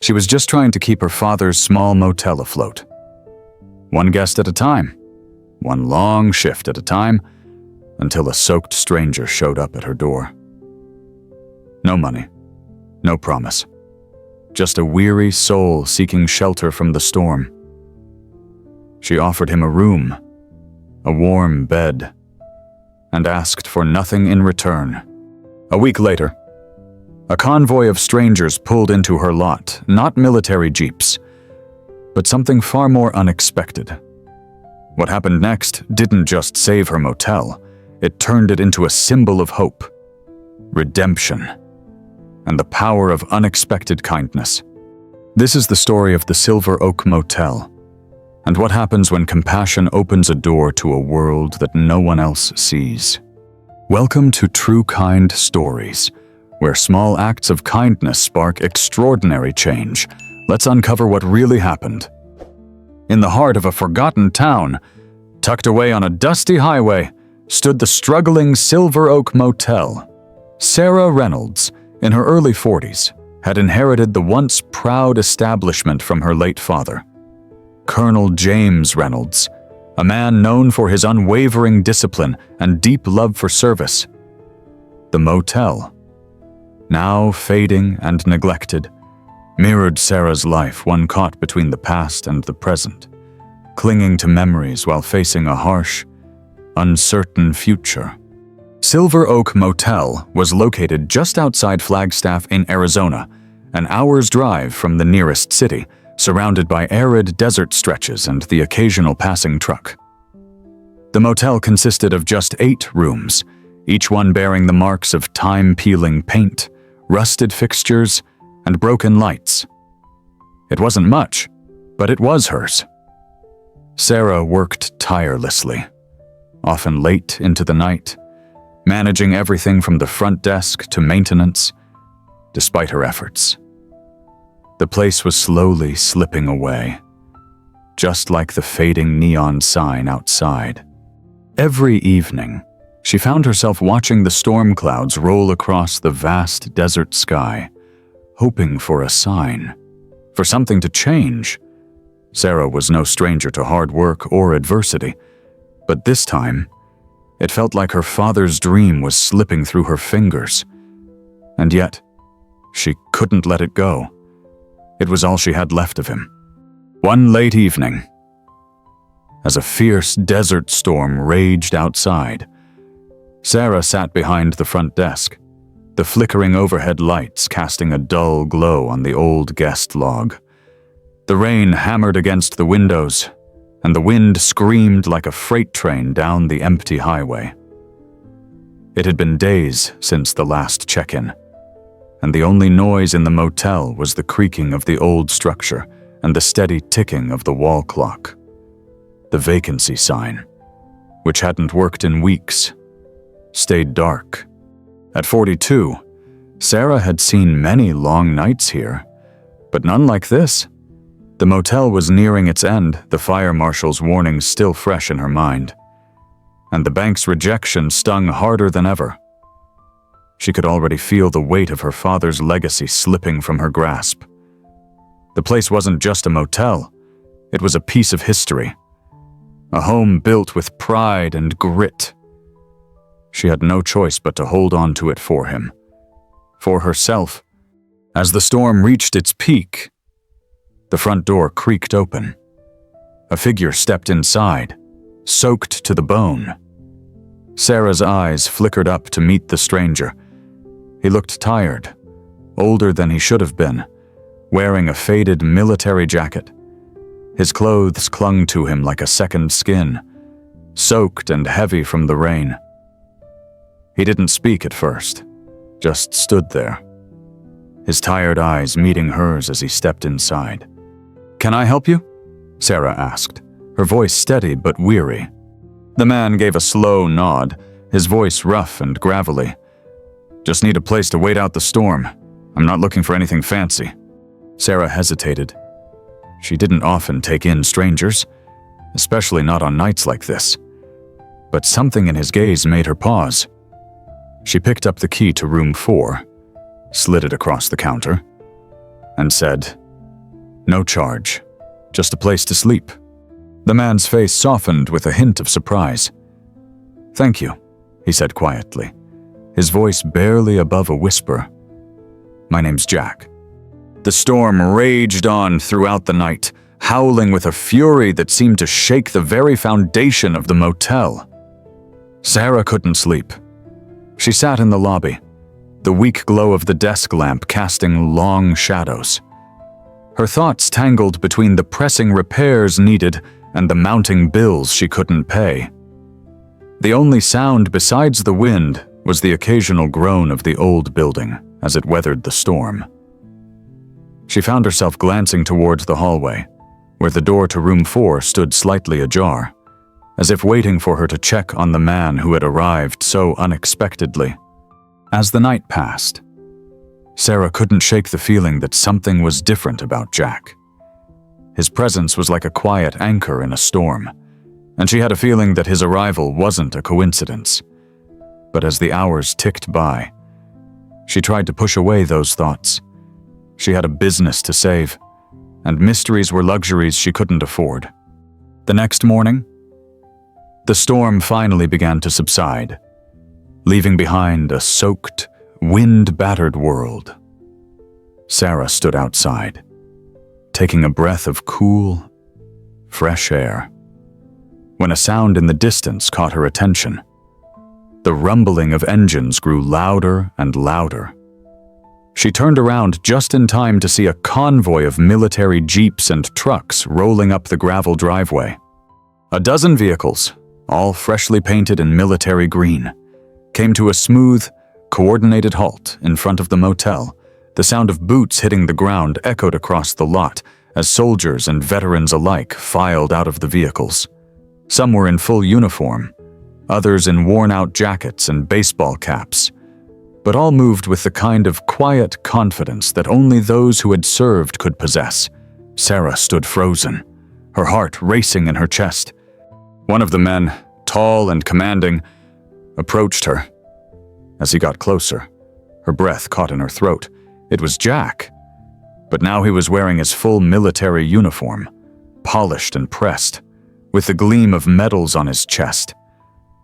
She was just trying to keep her father's small motel afloat. One guest at a time, one long shift at a time, until a soaked stranger showed up at her door. No money, no promise. Just a weary soul seeking shelter from the storm. She offered him a room, a warm bed, and asked for nothing in return. A week later, a convoy of strangers pulled into her lot, not military jeeps, but something far more unexpected. What happened next didn't just save her motel, it turned it into a symbol of hope, redemption, and the power of unexpected kindness. This is the story of the Silver Oak Motel, and what happens when compassion opens a door to a world that no one else sees. Welcome to TrueKind Stories, where small acts of kindness spark extraordinary change. Let's uncover what really happened. In the heart of a forgotten town, tucked away on a dusty highway, stood the struggling Silver Oak Motel. Sarah Reynolds, in her early 40s, had inherited the once proud establishment from her late father, Colonel James Reynolds, a man known for his unwavering discipline and deep love for service. The motel, now fading and neglected, mirrored Sarah's life, one caught between the past and the present, clinging to memories while facing a harsh, uncertain future. Silver Oak Motel was located just outside Flagstaff in Arizona, an hour's drive from the nearest city, surrounded by arid desert stretches and the occasional passing truck. The motel consisted of just 8 rooms, each one bearing the marks of time-peeling paint, rusted fixtures, and broken lights. It wasn't much, but it was hers. Sarah worked tirelessly, often late into the night, managing everything from the front desk to maintenance. Despite her efforts, the place was slowly slipping away, just like the fading neon sign outside. Every evening, she found herself watching the storm clouds roll across the vast desert sky, hoping for a sign, for something to change. Sarah was no stranger to hard work or adversity, but this time, it felt like her father's dream was slipping through her fingers. And yet, she couldn't let it go. It was all she had left of him. One late evening, as a fierce desert storm raged outside, Sarah sat behind the front desk, the flickering overhead lights casting a dull glow on the old guest log. The rain hammered against the windows, and the wind screamed like a freight train down the empty highway. It had been days since the last check-in, and the only noise in the motel was the creaking of the old structure and the steady ticking of the wall clock. The vacancy sign, which hadn't worked in weeks, stayed dark. At 42, Sarah had seen many long nights here, but none like this. The motel was nearing its end, the fire marshal's warnings still fresh in her mind, and the bank's rejection stung harder than ever. She could already feel the weight of her father's legacy slipping from her grasp. The place wasn't just a motel, it was a piece of history, a home built with pride and grit. She had no choice but to hold on to it for him, for herself. As the storm reached its peak, the front door creaked open. A figure stepped inside, soaked to the bone. Sarah's eyes flickered up to meet the stranger. He looked tired, older than he should have been, wearing a faded military jacket. His clothes clung to him like a second skin, soaked and heavy from the rain. He didn't speak at first, just stood there, his tired eyes meeting hers as he stepped inside. "Can I help you?" Sarah asked, her voice steady but weary. The man gave a slow nod, his voice rough and gravelly. "Just need a place to wait out the storm. I'm not looking for anything fancy." Sarah hesitated. She didn't often take in strangers, especially not on nights like this. But something in his gaze made her pause. She picked up the key to room 4, slid it across the counter, and said, No charge, just a place to sleep. The man's face softened with a hint of surprise. "Thank you," he said quietly, his voice barely above a whisper. "My name's Jack." The storm raged on throughout the night, howling with a fury that seemed to shake the very foundation of the motel. Sarah couldn't sleep. She sat in the lobby, the weak glow of the desk lamp casting long shadows. Her thoughts tangled between the pressing repairs needed and the mounting bills she couldn't pay. The only sound besides the wind was the occasional groan of the old building as it weathered the storm. She found herself glancing towards the hallway, where the door to room 4 stood slightly ajar, as if waiting for her to check on the man who had arrived so unexpectedly. As the night passed, Sarah couldn't shake the feeling that something was different about Jack. His presence was like a quiet anchor in a storm, and she had a feeling that his arrival wasn't a coincidence. But as the hours ticked by, she tried to push away those thoughts. She had a business to save, and mysteries were luxuries she couldn't afford. The next morning, the storm finally began to subside, leaving behind a soaked, wind-battered world. Sarah stood outside, taking a breath of cool, fresh air, when a sound in the distance caught her attention. The rumbling of engines grew louder and louder. She turned around just in time to see a convoy of military jeeps and trucks rolling up the gravel driveway. A dozen vehicles, all freshly painted in military green, came to a smooth, coordinated halt in front of the motel. The sound of boots hitting the ground echoed across the lot as soldiers and veterans alike filed out of the vehicles. Some were in full uniform, others in worn-out jackets and baseball caps, but all moved with the kind of quiet confidence that only those who had served could possess. Sarah stood frozen, her heart racing in her chest. One of the men, tall and commanding, approached her. As he got closer, her breath caught in her throat. It was Jack, but now he was wearing his full military uniform, polished and pressed, with the gleam of medals on his chest.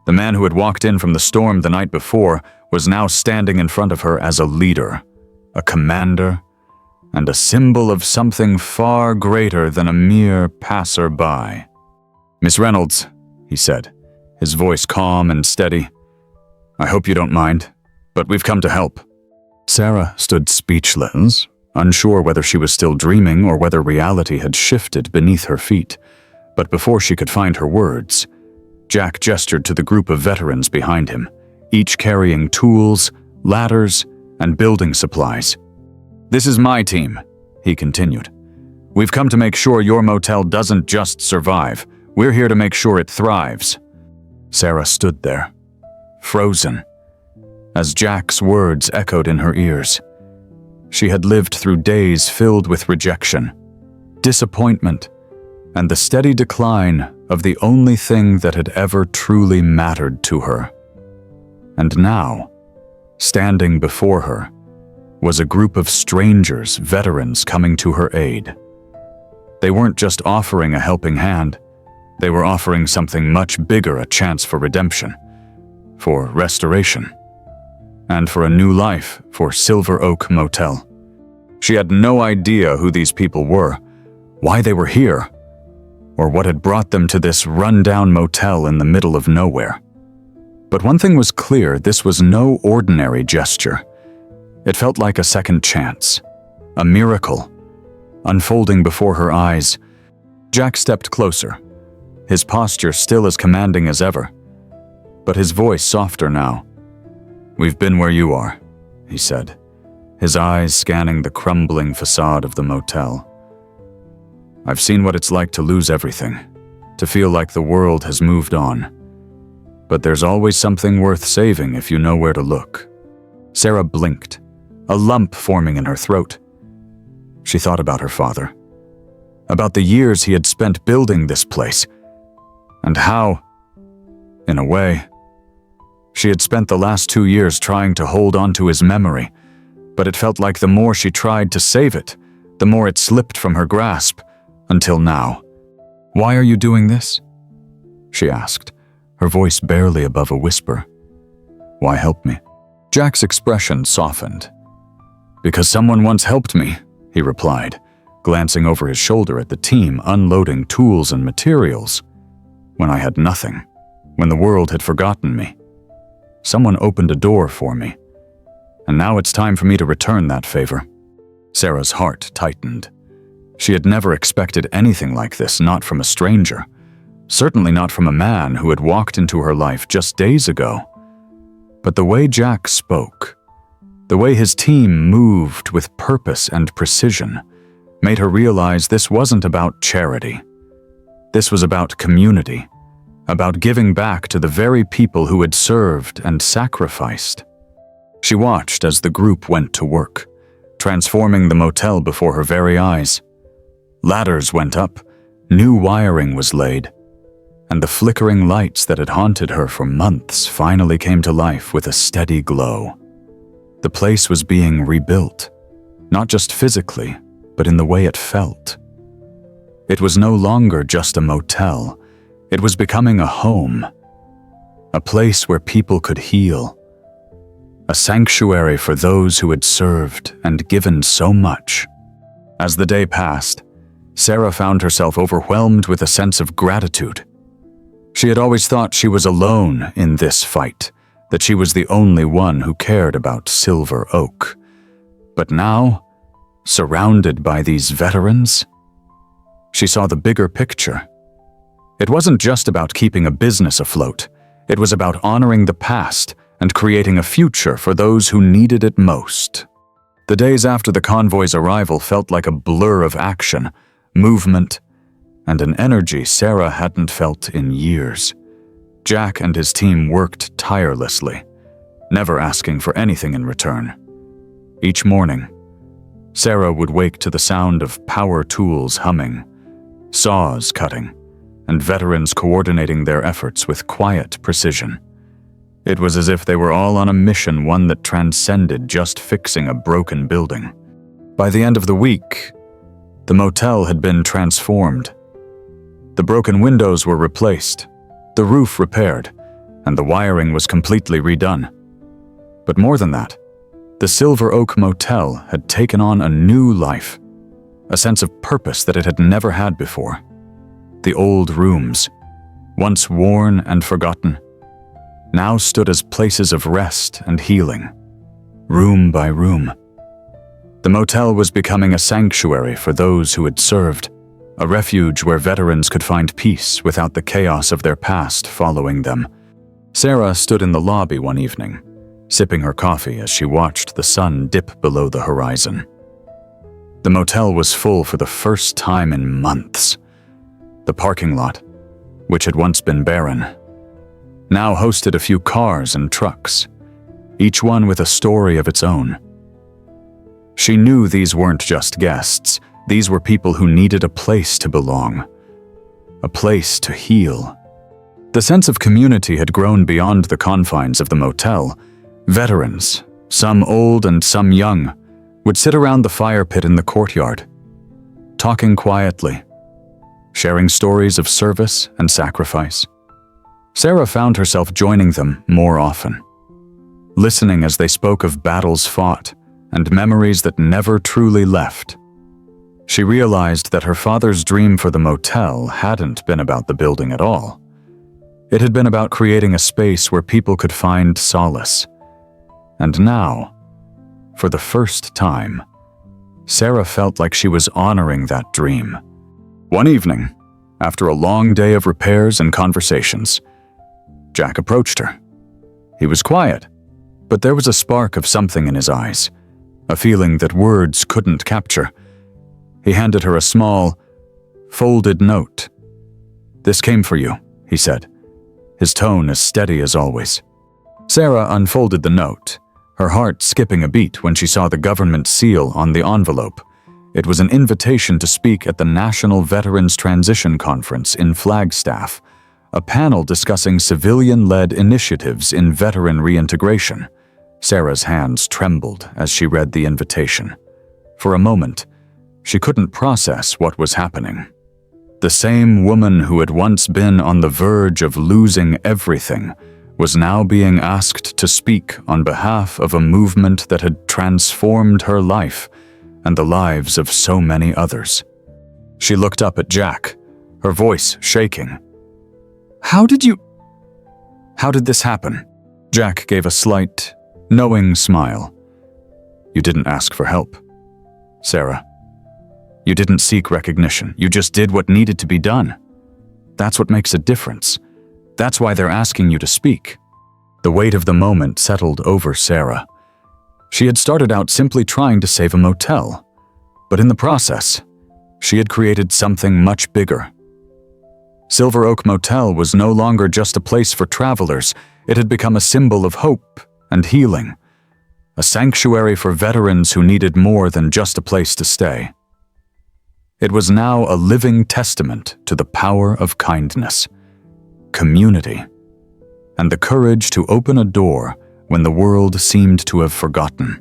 The man who had walked in from the storm the night before was now standing in front of her as a leader, a commander, and a symbol of something far greater than a mere passerby. "Miss Reynolds," he said, his voice calm and steady, "I hope you don't mind, but we've come to help." Sarah stood speechless, unsure whether she was still dreaming or whether reality had shifted beneath her feet. But before she could find her words, Jack gestured to the group of veterans behind him, each carrying tools, ladders, and building supplies. "This is my team," he continued. "We've come to make sure your motel doesn't just survive. We're here to make sure it thrives." Sarah stood there, frozen, as Jack's words echoed in her ears. She had lived through days filled with rejection, disappointment, and the steady decline of the only thing that had ever truly mattered to her. And now, standing before her, was a group of strangers, veterans coming to her aid. They weren't just offering a helping hand, they were offering something much bigger, a chance for redemption, for restoration, and for a new life for Silver Oak Motel. She had no idea who these people were, why they were here, or what had brought them to this run-down motel in the middle of nowhere. But one thing was clear, this was no ordinary gesture. It felt like a second chance, a miracle, unfolding before her eyes. Jack stepped closer, his posture still as commanding as ever, but his voice softer now. "We've been where you are," he said, his eyes scanning the crumbling facade of the motel. "I've seen what it's like to lose everything, to feel like the world has moved on. But there's always something worth saving if you know where to look." Sarah blinked, a lump forming in her throat. She thought about her father, about the years he had spent building this place, and how, in a way, she had spent the last 2 years trying to hold on to his memory, but it felt like the more she tried to save it, the more it slipped from her grasp, until now. "Why are you doing this?" she asked, her voice barely above a whisper. "Why help me?" Jack's expression softened. "Because someone once helped me," he replied, glancing over his shoulder at the team unloading tools and materials. "When I had nothing, when the world had forgotten me. Someone opened a door for me, and now it's time for me to return that favor." Sarah's heart tightened. She had never expected anything like this, not from a stranger. Certainly not from a man who had walked into her life just days ago. But the way Jack spoke, the way his team moved with purpose and precision, made her realize this wasn't about charity. This was about community, about giving back to the very people who had served and sacrificed. She watched as the group went to work, transforming the motel before her very eyes. Ladders went up, new wiring was laid, and the flickering lights that had haunted her for months finally came to life with a steady glow. The place was being rebuilt, not just physically, but in the way it felt. It was no longer just a motel. It was becoming a home, a place where people could heal, a sanctuary for those who had served and given so much. As the day passed, Sarah found herself overwhelmed with a sense of gratitude. She had always thought she was alone in this fight, that she was the only one who cared about Silver Oak. But now, surrounded by these veterans, she saw the bigger picture. It wasn't just about keeping a business afloat. It was about honoring the past and creating a future for those who needed it most. The days after the convoy's arrival felt like a blur of action, movement, and an energy Sarah hadn't felt in years. Jack and his team worked tirelessly, never asking for anything in return. Each morning, Sarah would wake to the sound of power tools humming, saws cutting, and veterans coordinating their efforts with quiet precision. It was as if they were all on a mission, one that transcended just fixing a broken building. By the end of the week, the motel had been transformed. The broken windows were replaced, the roof repaired, and the wiring was completely redone. But more than that, the Silver Oak Motel had taken on a new life, a sense of purpose that it had never had before. The old rooms, once worn and forgotten, now stood as places of rest and healing, room by room. The motel was becoming a sanctuary for those who had served, a refuge where veterans could find peace without the chaos of their past following them. Sarah stood in the lobby one evening, sipping her coffee as she watched the sun dip below the horizon. The motel was full for the first time in months. The parking lot, which had once been barren, now hosted a few cars and trucks, each one with a story of its own. She knew these weren't just guests. These were people who needed a place to belong, a place to heal. The sense of community had grown beyond the confines of the motel. Veterans, some old and some young, would sit around the fire pit in the courtyard, talking quietly, sharing stories of service and sacrifice. Sarah found herself joining them more often, listening as they spoke of battles fought and memories that never truly left. She realized that her father's dream for the motel hadn't been about the building at all. It had been about creating a space where people could find solace. And now, for the first time, Sarah felt like she was honoring that dream. One evening, after a long day of repairs and conversations, Jack approached her. He was quiet, but there was a spark of something in his eyes, a feeling that words couldn't capture. He handed her a small, folded note. "This came for you," he said, his tone as steady as always. Sarah unfolded the note, her heart skipping a beat when she saw the government seal on the envelope. It was an invitation to speak at the National Veterans Transition Conference in Flagstaff, a panel discussing civilian-led initiatives in veteran reintegration. Sarah's hands trembled as she read the invitation. For a moment, She couldn't process what was happening. The same woman who had once been on the verge of losing everything was now being asked to speak on behalf of a movement that had transformed her life and the lives of so many others. She looked up at Jack, her voice shaking. How did this happen?" Jack gave a slight, knowing smile. "You didn't ask for help, Sarah. You didn't seek recognition. You just did what needed to be done. That's what makes a difference. That's why they're asking you to speak." The weight of the moment settled over Sarah. She had started out simply trying to save a motel, but in the process, she had created something much bigger. Silver Oak Motel was no longer just a place for travelers. It had become a symbol of hope and healing, a sanctuary for veterans who needed more than just a place to stay. It was now a living testament to the power of kindness, community, and the courage to open a door when the world seemed to have forgotten.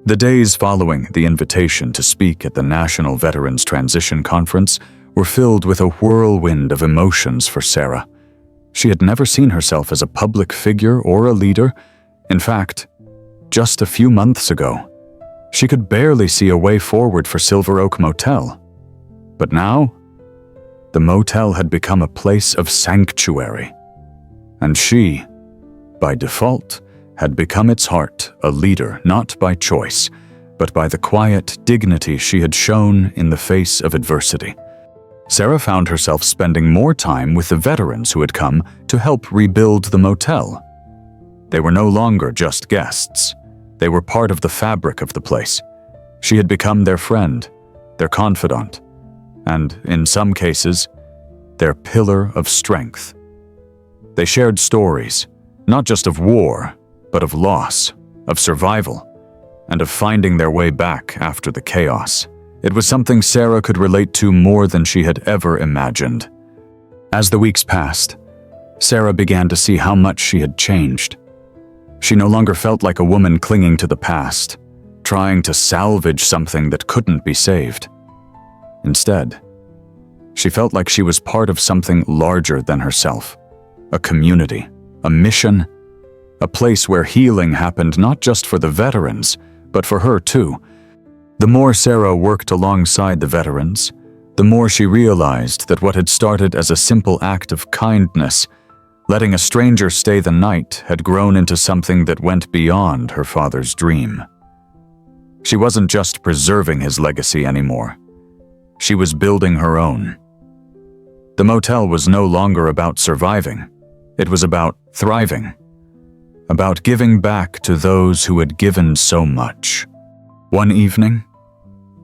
The days following the invitation to speak at the National Veterans Transition Conference were filled with a whirlwind of emotions for Sarah. She had never seen herself as a public figure or a leader. In fact, just a few months ago, she could barely see a way forward for Silver Oak Motel. But now, the motel had become a place of sanctuary, and she, by default, had become its heart, a leader not by choice, but by the quiet dignity she had shown in the face of adversity. Sarah found herself spending more time with the veterans who had come to help rebuild the motel. They were no longer just guests. They were part of the fabric of the place. She had become their friend, their confidant, and, in some cases, their pillar of strength. They shared stories, not just of war, but of loss, of survival, and of finding their way back after the chaos. It was something Sarah could relate to more than she had ever imagined. As the weeks passed, Sarah began to see how much she had changed. She no longer felt like a woman clinging to the past, trying to salvage something that couldn't be saved. Instead, she felt like she was part of something larger than herself, a community, a mission, a place where healing happened not just for the veterans, but for her too. The more Sarah worked alongside the veterans, the more she realized that what had started as a simple act of kindness, letting a stranger stay the night, had grown into something that went beyond her father's dream. She wasn't just preserving his legacy anymore. She was building her own. The motel was no longer about surviving. It was about thriving, about giving back to those who had given so much. One evening,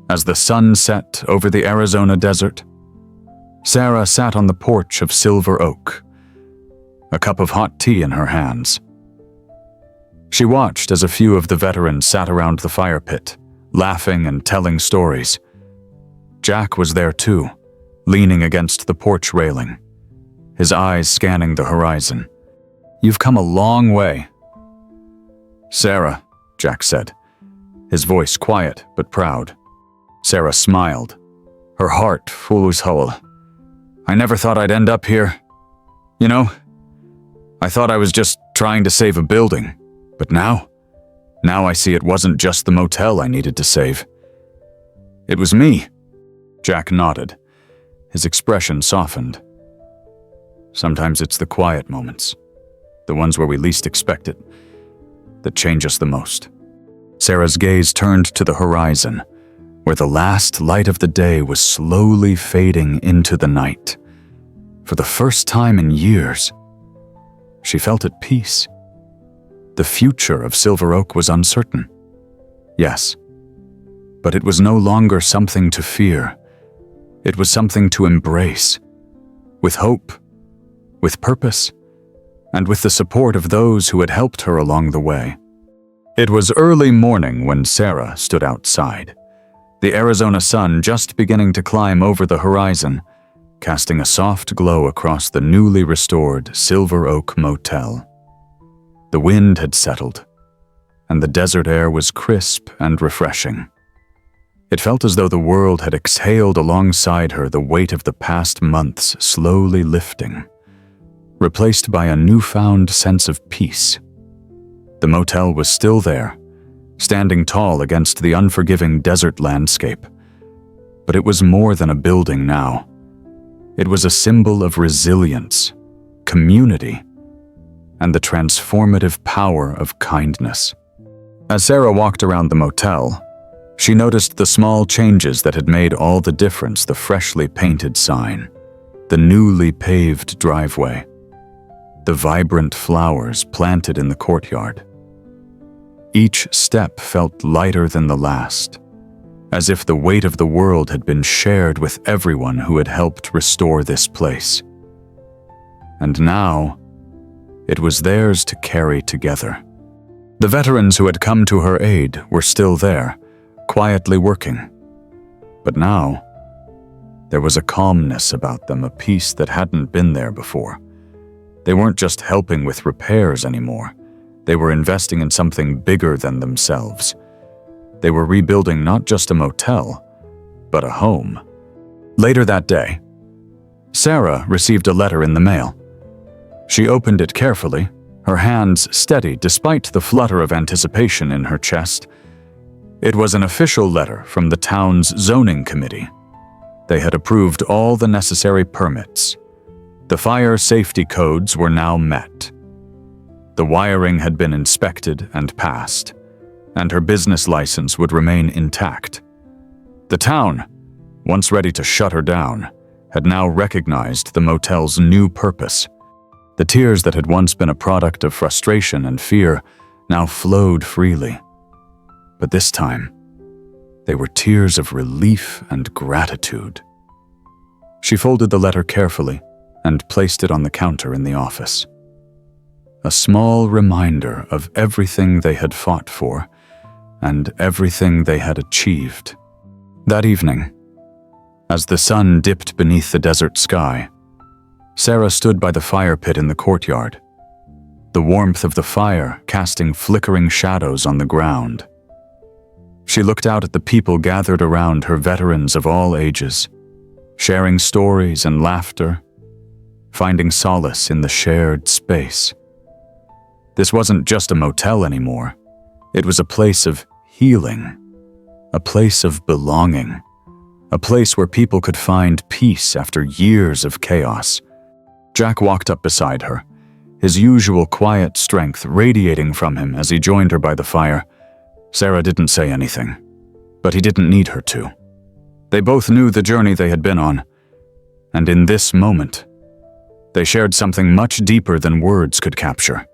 as the sun set over the Arizona desert, Sarah sat on the porch of Silver Oak, a cup of hot tea in her hands. She watched as a few of the veterans sat around the fire pit, laughing and telling stories. Jack was there too, leaning against the porch railing, his eyes scanning the horizon. "You've come a long way." "Sarah," Jack said, his voice quiet but proud. Sarah smiled, her heart full as whole. "I never thought I'd end up here. You know, I thought I was just trying to save a building, but now I see it wasn't just the motel I needed to save. It was me." Jack nodded, his expression softened. Sometimes it's the quiet moments, the ones where we least expect it, that change us the most. Sarah's gaze turned to the horizon, where the last light of the day was slowly fading into the night. For the first time in years, she felt at peace. The future of Silver Oak was uncertain. Yes, but it was no longer something to fear. It was something to embrace, with hope, with purpose, and with the support of those who had helped her along the way. It was early morning when Sarah stood outside, the Arizona sun just beginning to climb over the horizon, casting a soft glow across the newly restored Silver Oak Motel. The wind had settled, and the desert air was crisp and refreshing. It felt as though the world had exhaled alongside her, the weight of the past months slowly lifting, replaced by a newfound sense of peace. The motel was still there, standing tall against the unforgiving desert landscape. But it was more than a building now. It was a symbol of resilience, community, and the transformative power of kindness. As Sarah walked around the motel, she noticed the small changes that had made all the difference: the freshly painted sign, the newly paved driveway, the vibrant flowers planted in the courtyard. Each step felt lighter than the last, as if the weight of the world had been shared with everyone who had helped restore this place. And now, it was theirs to carry together. The veterans who had come to her aid were still there, quietly working. But now, there was a calmness about them, a peace that hadn't been there before. They weren't just helping with repairs anymore. They were investing in something bigger than themselves. They were rebuilding not just a motel, but a home. Later that day, Sarah received a letter in the mail. She opened it carefully, her hands steady despite the flutter of anticipation in her chest. It was an official letter from the town's zoning committee. They had approved all the necessary permits. The fire safety codes were now met. The wiring had been inspected and passed, and her business license would remain intact. The town, once ready to shut her down, had now recognized the motel's new purpose. The tears that had once been a product of frustration and fear now flowed freely. But this time, they were tears of relief and gratitude. She folded the letter carefully and placed it on the counter in the office. A small reminder of everything they had fought for and everything they had achieved. That evening, as the sun dipped beneath the desert sky, Sarah stood by the fire pit in the courtyard, the warmth of the fire casting flickering shadows on the ground. She looked out at the people gathered around her, veterans of all ages, sharing stories and laughter, finding solace in the shared space. This wasn't just a motel anymore. It was a place of healing, a place of belonging, a place where people could find peace after years of chaos. Jack walked up beside her, his usual quiet strength radiating from him as he joined her by the fire. Sarah didn't say anything, but he didn't need her to. They both knew the journey they had been on, and in this moment, they shared something much deeper than words could capture.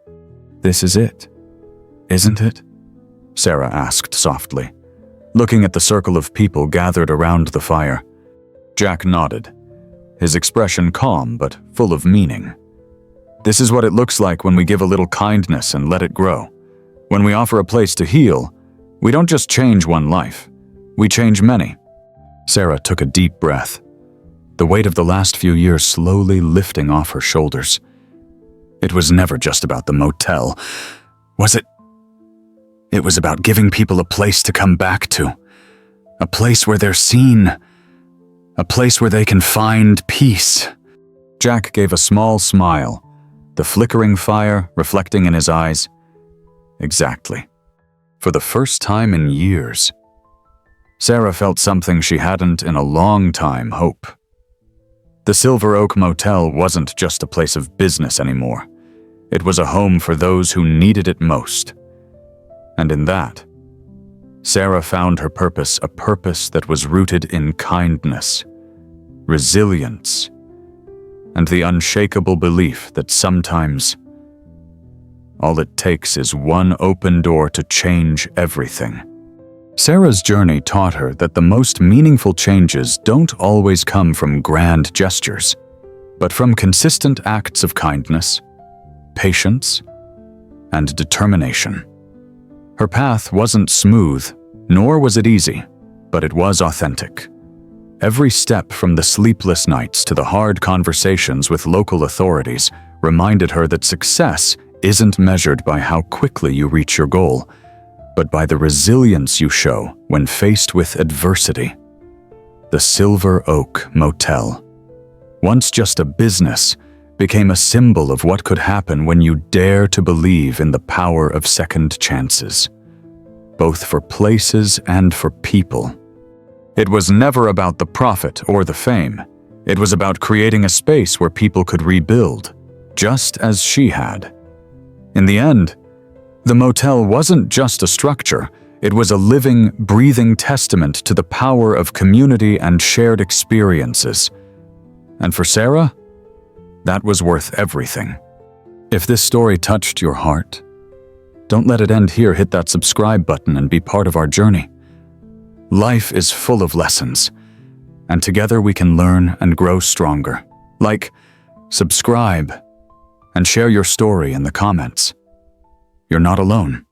"This is it, isn't it?" Sarah asked softly, looking at the circle of people gathered around the fire. Jack nodded, his expression calm but full of meaning. "This is what it looks like when we give a little kindness and let it grow. When we offer a place to heal, we don't just change one life, we change many." Sarah took a deep breath, the weight of the last few years slowly lifting off her shoulders. It was never just about the motel, was it? It was about giving people a place to come back to, a place where they're seen, a place where they can find peace. Jack gave a small smile, the flickering fire reflecting in his eyes. Exactly. For the first time in years, Sarah felt something she hadn't in a long time: hope. The Silver Oak Motel wasn't just a place of business anymore. It was a home for those who needed it most. And in that, Sarah found her purpose, a purpose that was rooted in kindness, resilience, and the unshakable belief that sometimes all it takes is one open door to change everything. Sarah's journey taught her that the most meaningful changes don't always come from grand gestures, but from consistent acts of kindness, patience, and determination. Her path wasn't smooth, nor was it easy, but it was authentic. Every step from the sleepless nights to the hard conversations with local authorities reminded her that success isn't measured by how quickly you reach your goal, but by the resilience you show when faced with adversity. The Silver Oak Motel, once just a business, became a symbol of what could happen when you dare to believe in the power of second chances, both for places and for people. It was never about the profit or the fame. It was about creating a space where people could rebuild, just as she had. In the end, the motel wasn't just a structure. It was a living, breathing testament to the power of community and shared experiences. And for Sarah, that was worth everything. If this story touched your heart, don't let it end here. Hit that subscribe button and be part of our journey. Life is full of lessons, and together we can learn and grow stronger. Like, subscribe, and share your story in the comments. You're not alone.